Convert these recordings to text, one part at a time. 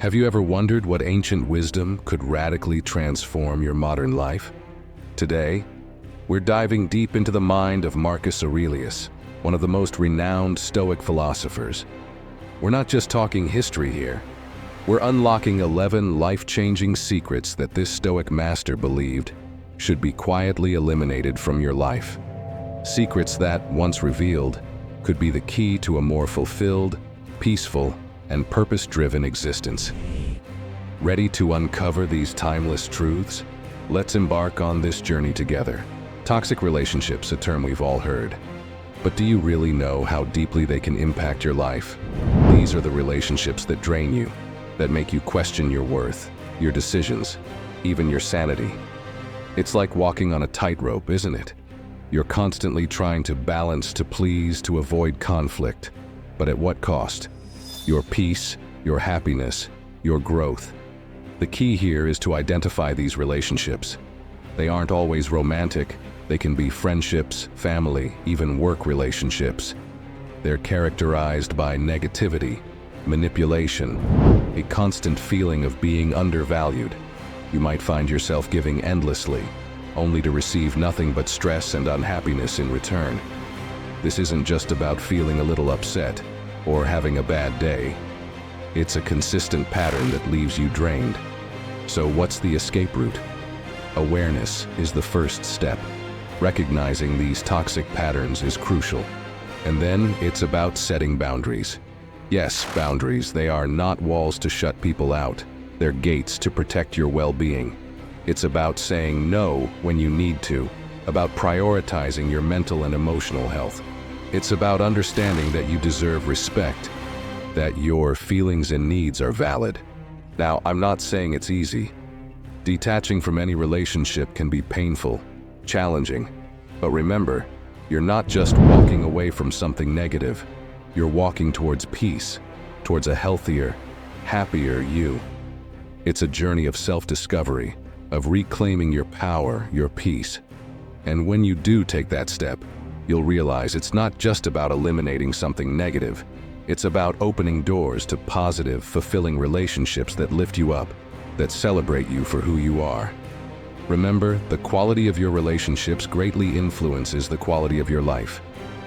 Have you ever wondered what ancient wisdom could radically transform your modern life? Today, we're diving deep into the mind of Marcus Aurelius, one of the most renowned Stoic philosophers. We're not just talking history here. We're unlocking 11 life-changing secrets that this Stoic master believed should be quietly eliminated from your life. Secrets that, once revealed, could be the key to a more fulfilled, peaceful, and purpose-driven existence. Ready to uncover these timeless truths? Let's embark on this journey together. Toxic relationships, a term we've all heard. But do you really know how deeply they can impact your life? These are the relationships that drain you, that make you question your worth, your decisions, even your sanity. It's like walking on a tightrope, isn't it? You're constantly trying to balance, to please, to avoid conflict. But at what cost? Your peace, your happiness, your growth. The key here is to identify these relationships. They aren't always romantic. They can be friendships, family, even work relationships. They're characterized by negativity, manipulation, a constant feeling of being undervalued. You might find yourself giving endlessly, only to receive nothing but stress and unhappiness in return. This isn't just about feeling a little upset or having a bad day. It's a consistent pattern that leaves you drained. So what's the escape route? Awareness is the first step. Recognizing these toxic patterns is crucial. And then it's about setting boundaries. Yes, boundaries. They are not walls to shut people out. They're gates to protect your well-being. It's about saying no when you need to, about prioritizing your mental and emotional health. It's about understanding that you deserve respect, that your feelings and needs are valid. Now, I'm not saying it's easy. Detaching from any relationship can be painful, challenging. But remember, you're not just walking away from something negative. You're walking towards peace, towards a healthier, happier you. It's a journey of self-discovery, of reclaiming your power, your peace. And when you do take that step, you'll realize it's not just about eliminating something negative. It's about opening doors to positive, fulfilling relationships that lift you up, that celebrate you for who you are. Remember, the quality of your relationships greatly influences the quality of your life.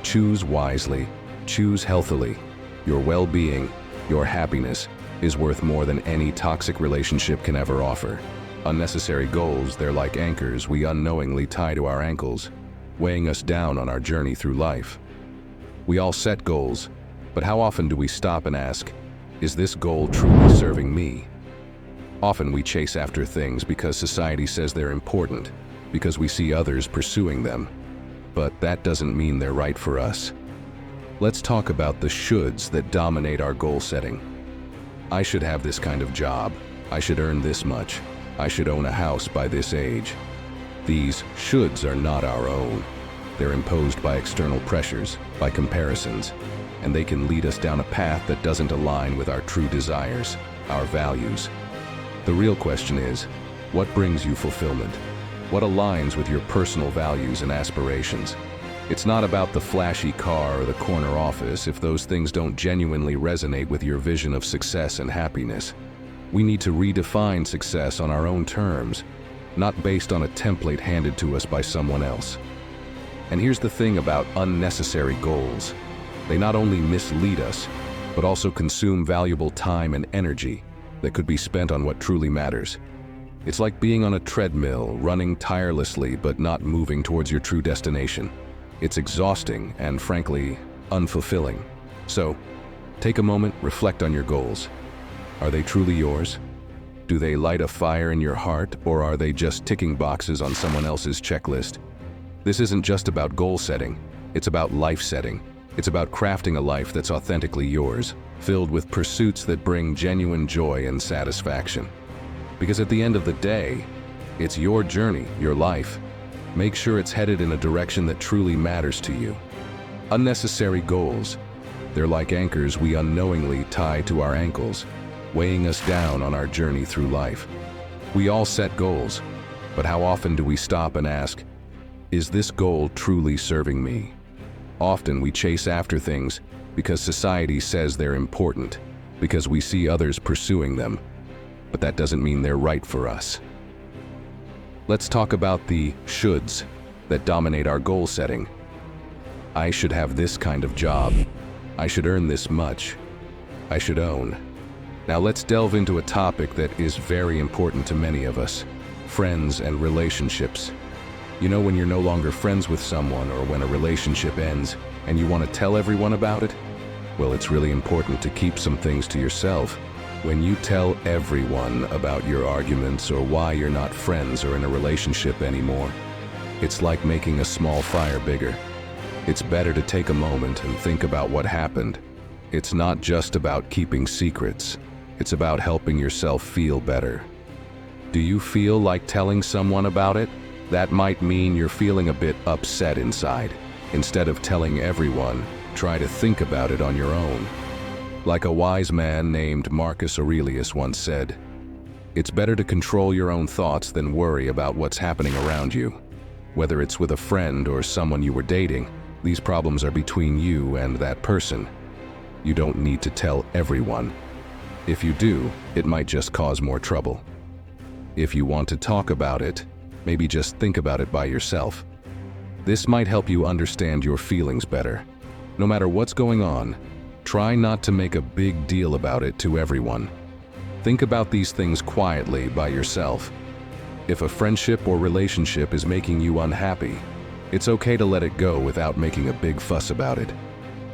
Choose wisely, choose healthily. Your well-being, your happiness, is worth more than any toxic relationship can ever offer. Unnecessary goals, they're like anchors we unknowingly tie to our ankles, weighing us down on our journey through life. We all set goals, but how often do we stop and ask, is this goal truly serving me? Often we chase after things because society says they're important, because we see others pursuing them. But that doesn't mean they're right for us. Let's talk about the shoulds that dominate our goal setting. I should have this kind of job. I should earn this much. I should own a house by this age. These shoulds are not our own. They're imposed by external pressures, by comparisons, and they can lead us down a path that doesn't align with our true desires, our values. The real question is, what brings you fulfillment? What aligns with your personal values and aspirations? It's not about the flashy car or the corner office if those things don't genuinely resonate with your vision of success and happiness. We need to redefine success on our own terms, not based on a template handed to us by someone else. And here's the thing about unnecessary goals. They not only mislead us, but also consume valuable time and energy that could be spent on what truly matters. It's like being on a treadmill, running tirelessly but not moving towards your true destination. It's exhausting and, frankly, unfulfilling. So, take a moment, reflect on your goals. Are they truly yours? Do they light a fire in your heart, or are they just ticking boxes on someone else's checklist? This isn't just about goal setting, it's about life setting. It's about crafting a life that's authentically yours, filled with pursuits that bring genuine joy and satisfaction. Because at the end of the day, it's your journey, your life. Make sure it's headed in a direction that truly matters to you. Unnecessary goals, they're like anchors we unknowingly tie to our ankles, weighing us down on our journey through life. We all set goals, but how often do we stop and ask, is this goal truly serving me? Often we chase after things because society says they're important, because we see others pursuing them, but that doesn't mean they're right for us. Let's talk about the shoulds that dominate our goal setting. I should have this kind of job. I should earn this much. I should own. Now let's delve into a topic that is very important to many of us: friends and relationships. You know, when you're no longer friends with someone, or when a relationship ends and you want to tell everyone about it? Well, it's really important to keep some things to yourself. When you tell everyone about your arguments or why you're not friends or in a relationship anymore, it's like making a small fire bigger. It's better to take a moment and think about what happened. It's not just about keeping secrets. It's about helping yourself feel better. Do you feel like telling someone about it? That might mean you're feeling a bit upset inside. Instead of telling everyone, try to think about it on your own. Like a wise man named Marcus Aurelius once said, "It's better to control your own thoughts than worry about what's happening around you." Whether it's with a friend or someone you were dating, these problems are between you and that person. You don't need to tell everyone. If you do, it might just cause more trouble. If you want to talk about it, maybe just think about it by yourself. This might help you understand your feelings better. No matter what's going on, try not to make a big deal about it to everyone. Think about these things quietly by yourself. If a friendship or relationship is making you unhappy, it's okay to let it go without making a big fuss about it.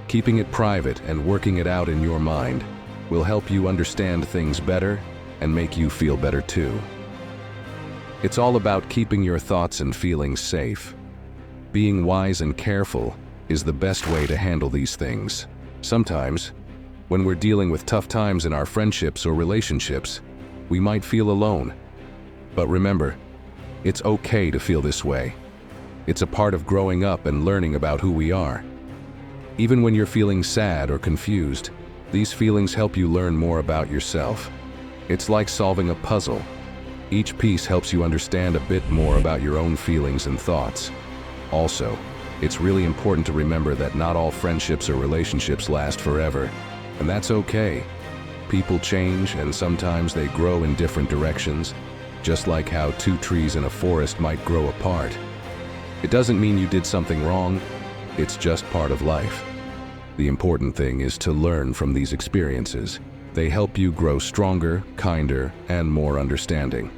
Keeping it private and working it out in your mind will help you understand things better and make you feel better too. It's all about keeping your thoughts and feelings safe. Being wise and careful is the best way to handle these things. Sometimes, when we're dealing with tough times in our friendships or relationships, we might feel alone. But remember, it's okay to feel this way. It's a part of growing up and learning about who we are. Even when you're feeling sad or confused, these feelings help you learn more about yourself. It's like solving a puzzle. Each piece helps you understand a bit more about your own feelings and thoughts. Also, it's really important to remember that not all friendships or relationships last forever, and that's okay. People change, and sometimes they grow in different directions, just like how two trees in a forest might grow apart. It doesn't mean you did something wrong, it's just part of life. The important thing is to learn from these experiences. They help you grow stronger, kinder, and more understanding.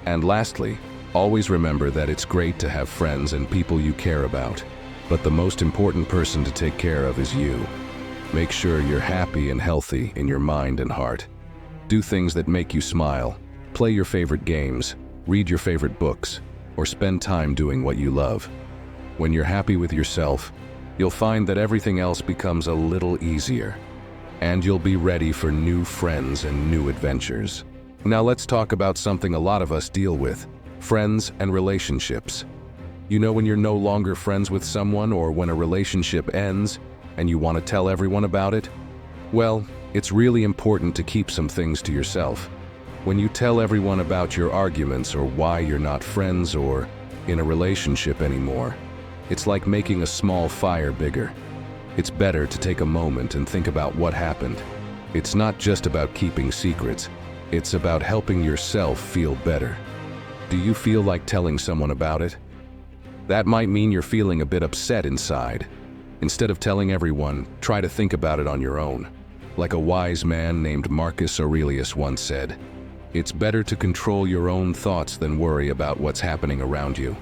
And lastly, always remember that it's great to have friends and people you care about, but the most important person to take care of is you. Make sure you're happy and healthy in your mind and heart. Do things that make you smile. Play your favorite games, read your favorite books, or spend time doing what you love. When you're happy with yourself, you'll find that everything else becomes a little easier, and you'll be ready for new friends and new adventures. Now let's talk about something a lot of us deal with: friends and relationships. You know, when you're no longer friends with someone, or when a relationship ends and you want to tell everyone about it? Well, it's really important to keep some things to yourself. When you tell everyone about your arguments or why you're not friends or in a relationship anymore, it's like making a small fire bigger. It's better to take a moment and think about what happened. It's not just about keeping secrets, it's about helping yourself feel better. Do you feel like telling someone about it? That might mean you're feeling a bit upset inside. Instead of telling everyone, try to think about it on your own. Like a wise man named Marcus Aurelius once said, "It's better to control your own thoughts than worry about what's happening around you."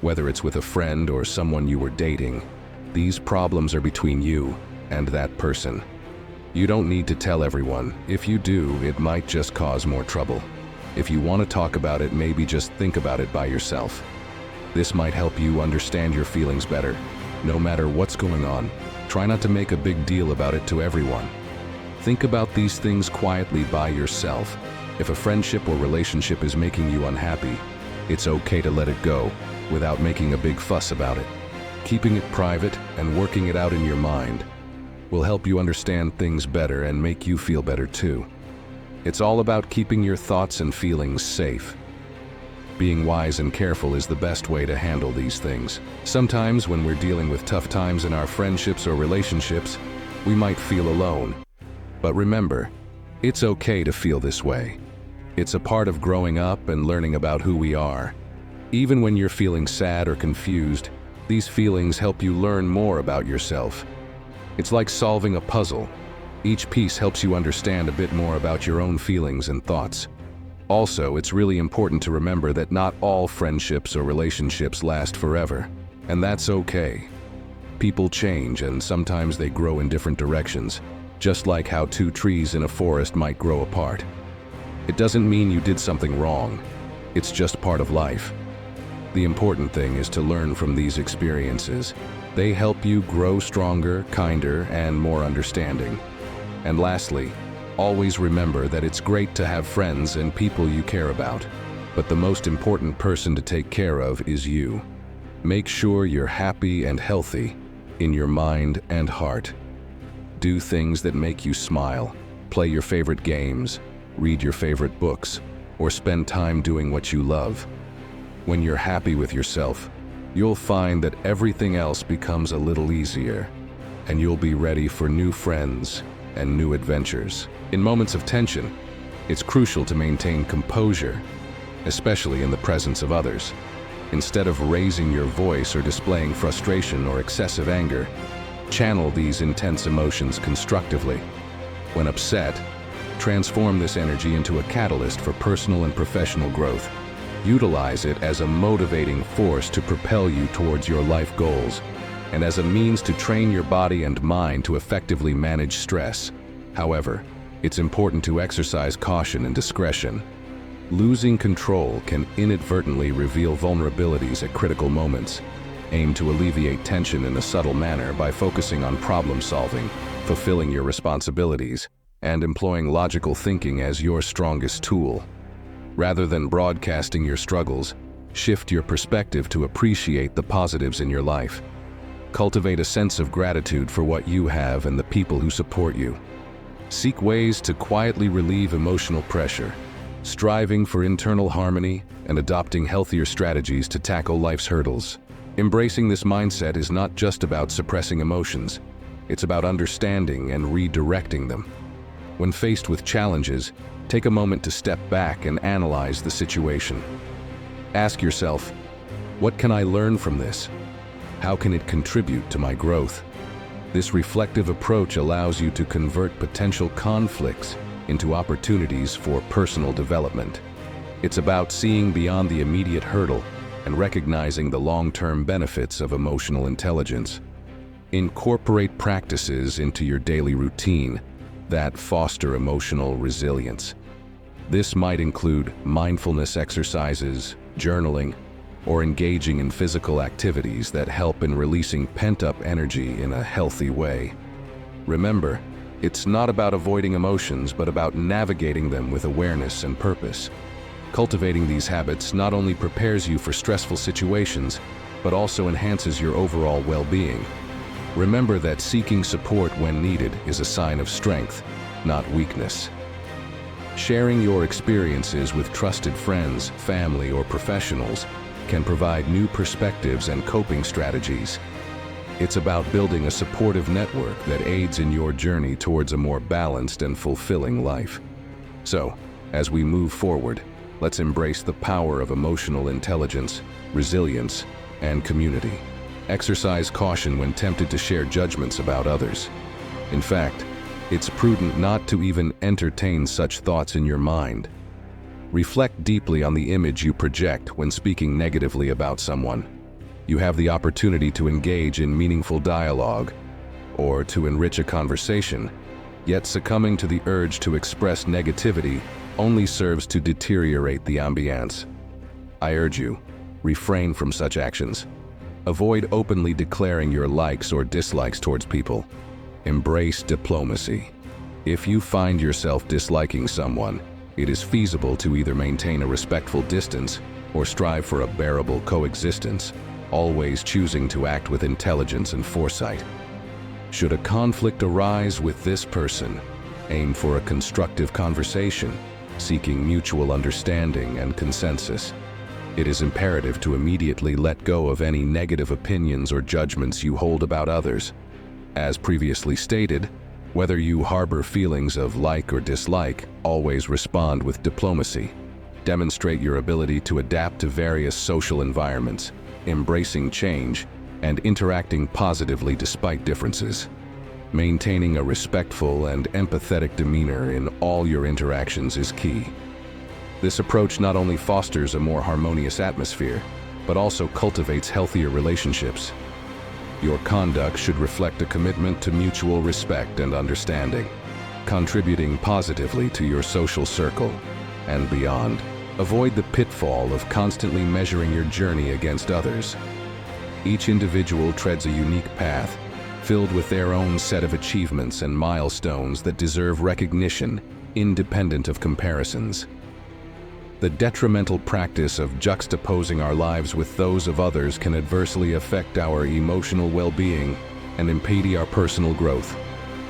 Whether it's with a friend or someone you were dating, these problems are between you and that person. You don't need to tell everyone. If you do, it might just cause more trouble. If you want to talk about it, maybe just think about it by yourself. This might help you understand your feelings better. No matter what's going on, try not to make a big deal about it to everyone. Think about these things quietly by yourself. If a friendship or relationship is making you unhappy, it's okay to let it go without making a big fuss about it. Keeping it private and working it out in your mind will help you understand things better and make you feel better too. It's all about keeping your thoughts and feelings safe. Being wise and careful is the best way to handle these things. Sometimes when we're dealing with tough times in our friendships or relationships, we might feel alone. But remember, It's okay to feel this way. It's a part of growing up and learning about who we are. Even when you're feeling sad or confused, these feelings help you learn more about yourself. It's like solving a puzzle. Each piece helps you understand a bit more about your own feelings and thoughts. Also, it's really important to remember that not all friendships or relationships last forever, and that's okay. People change, and sometimes they grow in different directions, just like how two trees in a forest might grow apart. It doesn't mean you did something wrong. It's just part of life. The important thing is to learn from these experiences. They help you grow stronger, kinder, and more understanding. And lastly, always remember that it's great to have friends and people you care about, but the most important person to take care of is you. Make sure you're happy and healthy in your mind and heart. Do things that make you smile, play your favorite games, read your favorite books, or spend time doing what you love. When you're happy with yourself, you'll find that everything else becomes a little easier, and you'll be ready for new friends and new adventures. In moments of tension, it's crucial to maintain composure, especially in the presence of others. Instead of raising your voice or displaying frustration or excessive anger, channel these intense emotions constructively. When upset, transform this energy into a catalyst for personal and professional growth. Utilize it as a motivating force to propel you towards your life goals, and as a means to train your body and mind to effectively manage stress. However, it's important to exercise caution and discretion. Losing control can inadvertently reveal vulnerabilities at critical moments. Aim to alleviate tension in a subtle manner by focusing on problem solving, fulfilling your responsibilities, and employing logical thinking as your strongest tool. Rather than broadcasting your struggles, shift your perspective to appreciate the positives in your life. Cultivate a sense of gratitude for what you have and the people who support you. Seek ways to quietly relieve emotional pressure, striving for internal harmony and adopting healthier strategies to tackle life's hurdles. Embracing this mindset is not just about suppressing emotions, it's about understanding and redirecting them. When faced with challenges, take a moment to step back and analyze the situation. Ask yourself, what can I learn from this? How can it contribute to my growth? This reflective approach allows you to convert potential conflicts into opportunities for personal development. It's about seeing beyond the immediate hurdle and recognizing the long-term benefits of emotional intelligence. Incorporate practices into your daily routine that foster emotional resilience. This might include mindfulness exercises, journaling, or engaging in physical activities that help in releasing pent-up energy in a healthy way. Remember, it's not about avoiding emotions, but about navigating them with awareness and purpose. Cultivating these habits not only prepares you for stressful situations, but also enhances your overall well-being. Remember that seeking support when needed is a sign of strength, not weakness. Sharing your experiences with trusted friends, family, or professionals can provide new perspectives and coping strategies. It's about building a supportive network that aids in your journey towards a more balanced and fulfilling life. So, as we move forward, let's embrace the power of emotional intelligence, resilience, and community. Exercise caution when tempted to share judgments about others. In fact, it's prudent not to even entertain such thoughts in your mind. Reflect deeply on the image you project when speaking negatively about someone. You have the opportunity to engage in meaningful dialogue or to enrich a conversation, yet succumbing to the urge to express negativity only serves to deteriorate the ambiance. I urge you, refrain from such actions. Avoid openly declaring your likes or dislikes towards people. Embrace diplomacy. If you find yourself disliking someone, it is feasible to either maintain a respectful distance or strive for a bearable coexistence, always choosing to act with intelligence and foresight. Should a conflict arise with this person, aim for a constructive conversation, seeking mutual understanding and consensus. It is imperative to immediately let go of any negative opinions or judgments you hold about others. As previously stated, Whether you harbor feelings of like or dislike, always respond with diplomacy. Demonstrate your ability to adapt to various social environments, embracing change, and interacting positively despite differences. Maintaining a respectful and empathetic demeanor in all your interactions is key. This approach not only fosters a more harmonious atmosphere, but also cultivates healthier relationships. Your conduct should reflect a commitment to mutual respect and understanding, contributing positively to your social circle and beyond. Avoid the pitfall of constantly measuring your journey against others. Each individual treads a unique path, filled with their own set of achievements and milestones that deserve recognition, independent of comparisons. The detrimental practice of juxtaposing our lives with those of others can adversely affect our emotional well-being and impede our personal growth.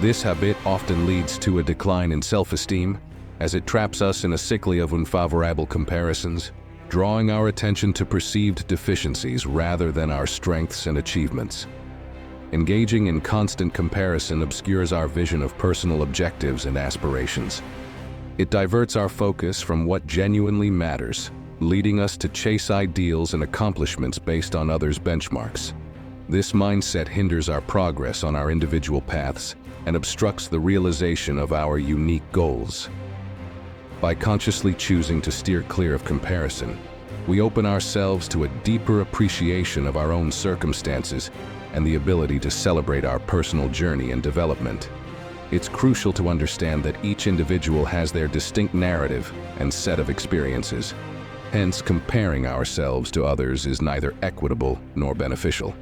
This habit often leads to a decline in self-esteem, as it traps us in a cycle of unfavorable comparisons, drawing our attention to perceived deficiencies rather than our strengths and achievements. Engaging in constant comparison obscures our vision of personal objectives and aspirations. It diverts our focus from what genuinely matters, leading us to chase ideals and accomplishments based on others' benchmarks. This mindset hinders our progress on our individual paths and obstructs the realization of our unique goals. By consciously choosing to steer clear of comparison, we open ourselves to a deeper appreciation of our own circumstances and the ability to celebrate our personal journey and development. It's crucial to understand that each individual has their distinct narrative and set of experiences. Hence, comparing ourselves to others is neither equitable nor beneficial.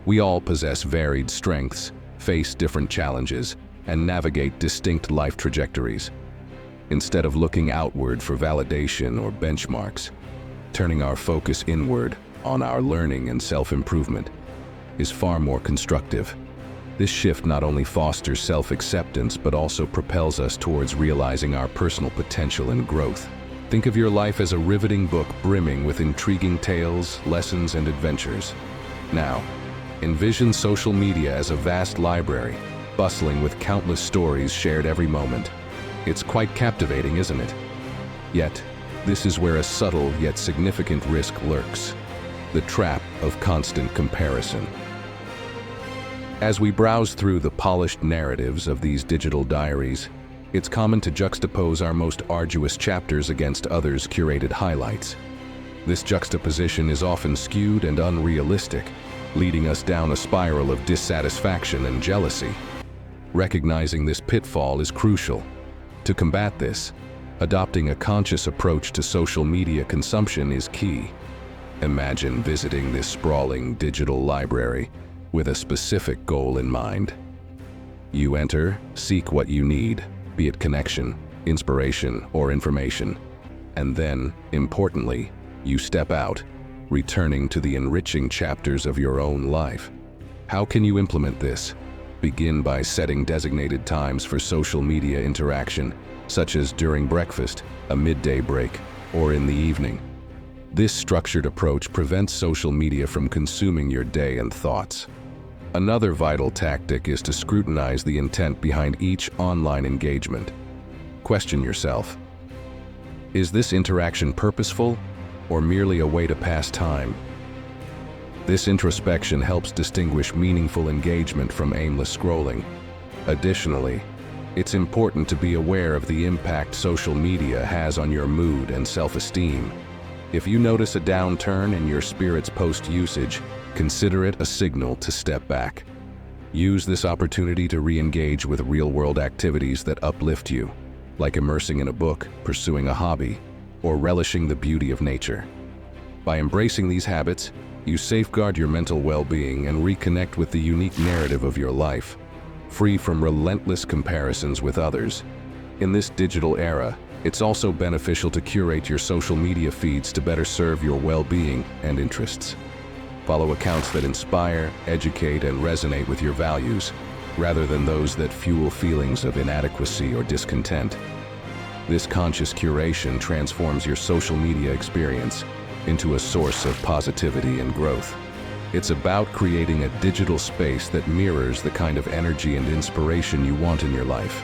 We all possess varied strengths, face different challenges, and navigate distinct life trajectories. Instead of looking outward for validation or benchmarks, turning our focus inward on our learning and self-improvement is far more constructive. This shift not only fosters self-acceptance but also propels us towards realizing our personal potential and growth. Think of your life as a riveting book brimming with intriguing tales, lessons, and adventures. Now, envision social media as a vast library, bustling with countless stories shared every moment. It's quite captivating, isn't it? Yet, this is where a subtle yet significant risk lurks: the trap of constant comparison. As we browse through the polished narratives of these digital diaries, it's common to juxtapose our most arduous chapters against others' curated highlights. This juxtaposition is often skewed and unrealistic, leading us down a spiral of dissatisfaction and jealousy. Recognizing this pitfall is crucial. To combat this, adopting a conscious approach to social media consumption is key. Imagine visiting this sprawling digital library with a specific goal in mind. You enter, seek what you need, be it connection, inspiration, or information. And then, importantly, you step out, returning to the enriching chapters of your own life. How can you implement this? Begin by setting designated times for social media interaction, such as during breakfast, a midday break, or in the evening. This structured approach prevents social media from consuming your day and thoughts. Another vital tactic is to scrutinize the intent behind each online engagement. Question yourself: is this interaction purposeful or merely a way to pass time? This introspection helps distinguish meaningful engagement from aimless scrolling. Additionally, it's important to be aware of the impact social media has on your mood and self-esteem. If you notice a downturn in your spirit's post-usage, consider it a signal to step back. Use this opportunity to re-engage with real-world activities that uplift you, like immersing in a book, pursuing a hobby, or relishing the beauty of nature. By embracing these habits, you safeguard your mental well-being and reconnect with the unique narrative of your life, free from relentless comparisons with others. In this digital era, it's also beneficial to curate your social media feeds to better serve your well-being and interests. Follow accounts that inspire, educate, and resonate with your values, rather than those that fuel feelings of inadequacy or discontent. This conscious curation transforms your social media experience into a source of positivity and growth. It's about creating a digital space that mirrors the kind of energy and inspiration you want in your life.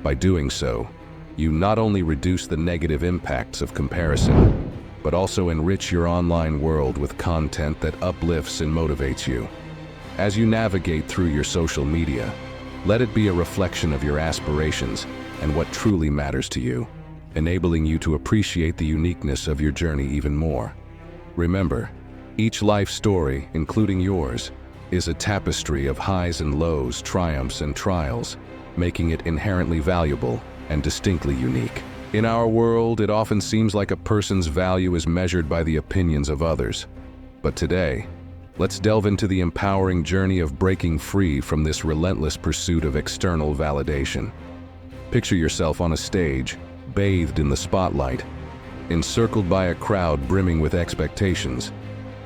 By doing so, you not only reduce the negative impacts of comparison, but also enrich your online world with content that uplifts and motivates you. As you navigate through your social media, let it be a reflection of your aspirations and what truly matters to you, enabling you to appreciate the uniqueness of your journey even more. Remember, each life story, including yours, is a tapestry of highs and lows, triumphs and trials, making it inherently valuable and distinctly unique. In our world, it often seems like a person's value is measured by the opinions of others. But today, let's delve into the empowering journey of breaking free from this relentless pursuit of external validation. Picture yourself on a stage, bathed in the spotlight, encircled by a crowd brimming with expectations,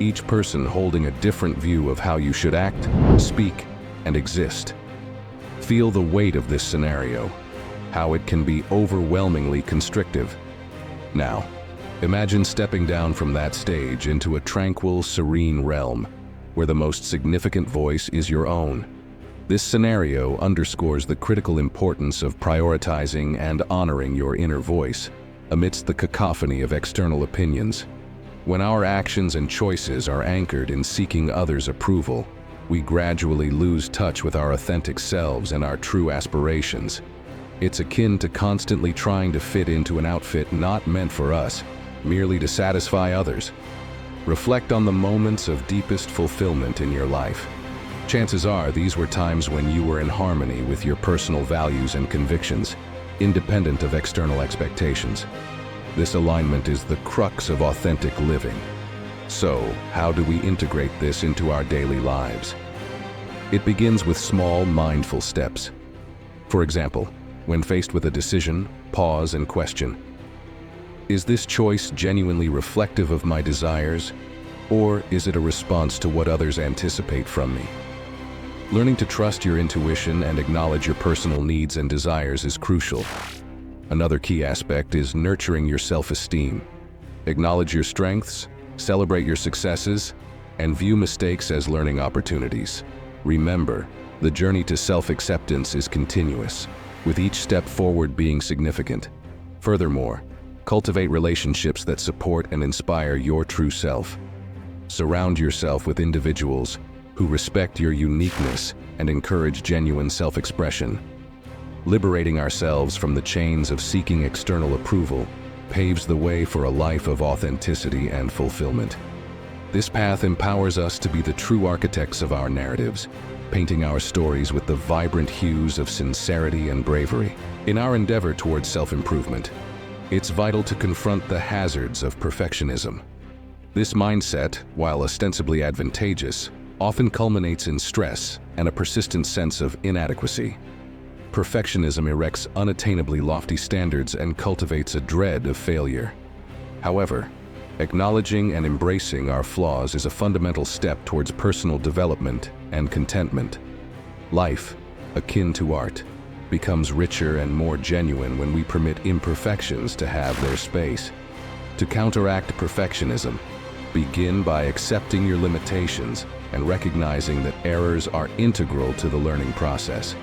each person holding a different view of how you should act, speak, and exist. Feel the weight of this scenario, how it can be overwhelmingly constrictive. Now, imagine stepping down from that stage into a tranquil, serene realm, where the most significant voice is your own. This scenario underscores the critical importance of prioritizing and honoring your inner voice amidst the cacophony of external opinions. When our actions and choices are anchored in seeking others' approval, we gradually lose touch with our authentic selves and our true aspirations. It's akin to constantly trying to fit into an outfit not meant for us, merely to satisfy others. Reflect on the moments of deepest fulfillment in your life. Chances are these were times when you were in harmony with your personal values and convictions, independent of external expectations. This alignment is the crux of authentic living. So, how do we integrate this into our daily lives? It begins with small, mindful steps. For example, when faced with a decision, pause and question. Is this choice genuinely reflective of my desires, or is it a response to what others anticipate from me? Learning to trust your intuition and acknowledge your personal needs and desires is crucial. Another key aspect is nurturing your self-esteem. Acknowledge your strengths, celebrate your successes, and view mistakes as learning opportunities. Remember, the journey to self-acceptance is continuous, with each step forward being significant. Furthermore, cultivate relationships that support and inspire your true self. Surround yourself with individuals who respect your uniqueness and encourage genuine self-expression. Liberating ourselves from the chains of seeking external approval paves the way for a life of authenticity and fulfillment. This path empowers us to be the true architects of our narratives, painting our stories with the vibrant hues of sincerity and bravery. In our endeavor towards self-improvement, it's vital to confront the hazards of perfectionism. This mindset, while ostensibly advantageous, often culminates in stress and a persistent sense of inadequacy. Perfectionism erects unattainably lofty standards and cultivates a dread of failure. However, acknowledging and embracing our flaws is a fundamental step towards personal development and contentment. Life, akin to art, becomes richer and more genuine when we permit imperfections to have their space. To counteract perfectionism, begin by accepting your limitations and recognizing that errors are integral to the learning process.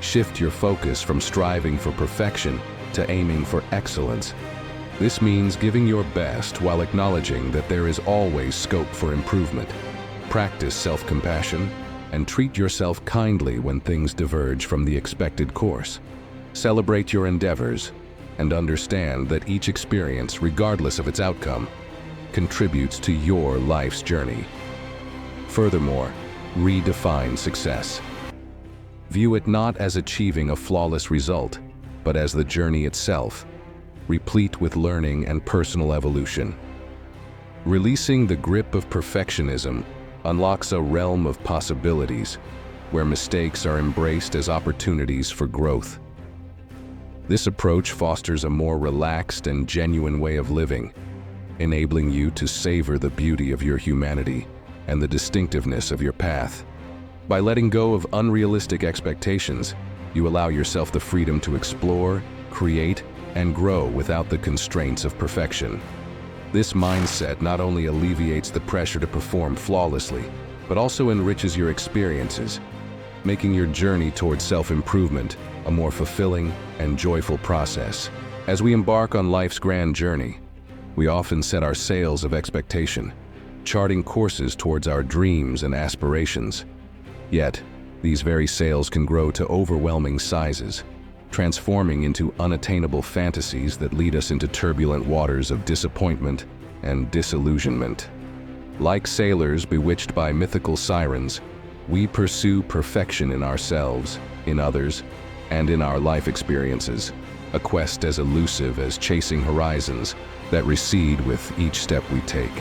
Shift your focus from striving for perfection to aiming for excellence. This means giving your best while acknowledging that there is always scope for improvement. Practice self-compassion and treat yourself kindly when things diverge from the expected course. Celebrate your endeavors and understand that each experience, regardless of its outcome, contributes to your life's journey. Furthermore, redefine success. View it not as achieving a flawless result, but as the journey itself, replete with learning and personal evolution. Releasing the grip of perfectionism unlocks a realm of possibilities where mistakes are embraced as opportunities for growth. This approach fosters a more relaxed and genuine way of living, enabling you to savor the beauty of your humanity and the distinctiveness of your path. By letting go of unrealistic expectations, you allow yourself the freedom to explore, create, and grow without the constraints of perfection. This mindset not only alleviates the pressure to perform flawlessly, but also enriches your experiences, making your journey towards self-improvement a more fulfilling and joyful process. As we embark on life's grand journey, we often set our sails of expectation, charting courses towards our dreams and aspirations. Yet, these very sails can grow to overwhelming sizes, transforming into unattainable fantasies that lead us into turbulent waters of disappointment and disillusionment. Like sailors bewitched by mythical sirens, we pursue perfection in ourselves, in others, and in our life experiences, a quest as elusive as chasing horizons that recede with each step we take.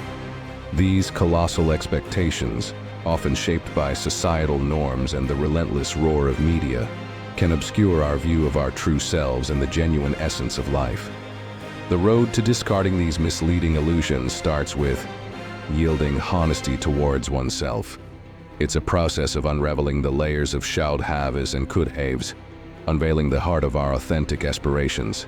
These colossal expectations, often shaped by societal norms and the relentless roar of media, can obscure our view of our true selves and the genuine essence of life. The road to discarding these misleading illusions starts with yielding honesty towards oneself. It's a process of unraveling the layers of should haves and could haves, unveiling the heart of our authentic aspirations.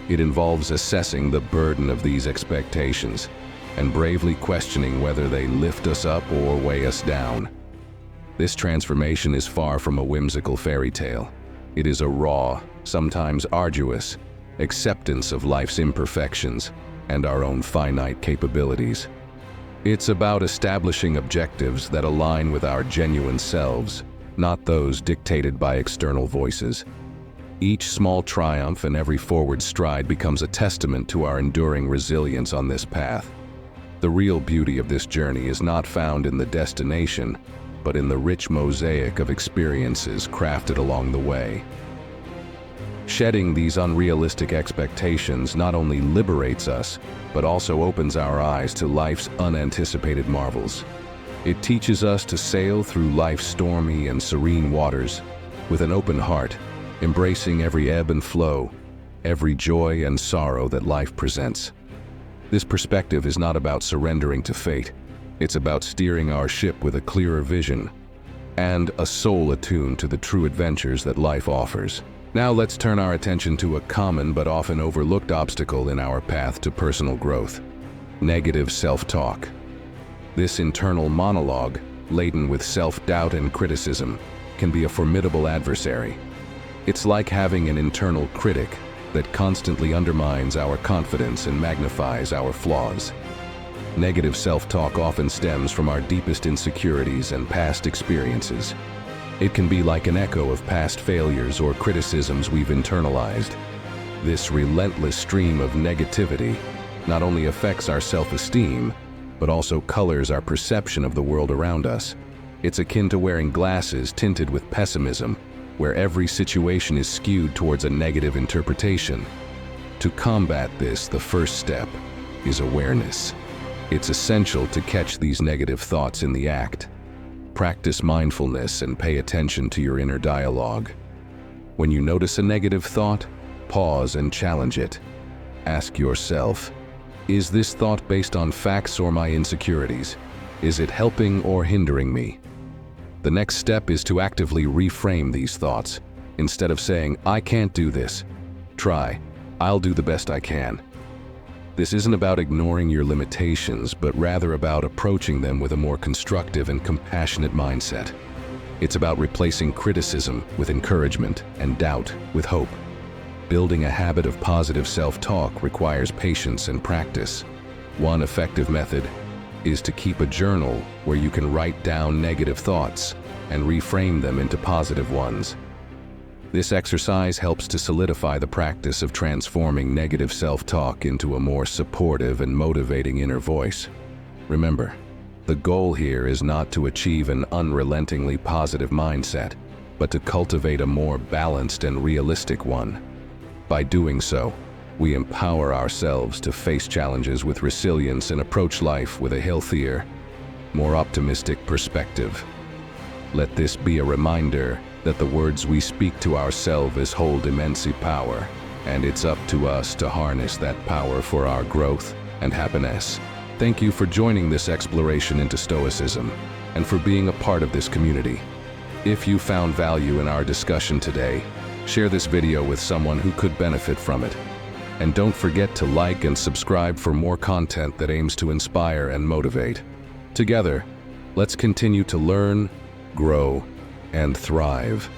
It involves assessing the burden of these expectations and bravely questioning whether they lift us up or weigh us down. This transformation is far from a whimsical fairy tale. It is a raw, sometimes arduous, acceptance of life's imperfections and our own finite capabilities. It's about establishing objectives that align with our genuine selves, not those dictated by external voices. Each small triumph and every forward stride becomes a testament to our enduring resilience on this path. The real beauty of this journey is not found in the destination, but in the rich mosaic of experiences crafted along the way. Shedding these unrealistic expectations not only liberates us, but also opens our eyes to life's unanticipated marvels. It teaches us to sail through life's stormy and serene waters with an open heart, embracing every ebb and flow, every joy and sorrow that life presents. This perspective is not about surrendering to fate. It's about steering our ship with a clearer vision and a soul attuned to the true adventures that life offers. Now let's turn our attention to a common but often overlooked obstacle in our path to personal growth: negative self-talk. This internal monologue, laden with self-doubt and criticism, can be a formidable adversary. It's like having an internal critic that constantly undermines our confidence and magnifies our flaws. Negative self-talk often stems from our deepest insecurities and past experiences. It can be like an echo of past failures or criticisms we've internalized. This relentless stream of negativity not only affects our self-esteem, but also colors our perception of the world around us. It's akin to wearing glasses tinted with pessimism, where every situation is skewed towards a negative interpretation. To combat this, the first step is awareness. It's essential to catch these negative thoughts in the act. Practice mindfulness and pay attention to your inner dialogue. When you notice a negative thought, pause and challenge it. Ask yourself, is this thought based on facts or my insecurities? Is it helping or hindering me? The next step is to actively reframe these thoughts. Instead of saying, "I can't do this," try, "I'll do the best I can." This isn't about ignoring your limitations, but rather about approaching them with a more constructive and compassionate mindset. It's about replacing criticism with encouragement and doubt with hope. Building a habit of positive self-talk requires patience and practice. One effective method is to keep a journal where you can write down negative thoughts and reframe them into positive ones. This exercise helps to solidify the practice of transforming negative self-talk into a more supportive and motivating inner voice. Remember, the goal here is not to achieve an unrelentingly positive mindset, but to cultivate a more balanced and realistic one. By doing so, we empower ourselves to face challenges with resilience and approach life with a healthier, more optimistic perspective. Let this be a reminder that the words we speak to ourselves hold immense power, and it's up to us to harness that power for our growth and happiness. Thank you for joining this exploration into Stoicism and for being a part of this community. If you found value in our discussion today, share this video with someone who could benefit from it. And don't forget to like and subscribe for more content that aims to inspire and motivate. Together, let's continue to learn, grow, and thrive.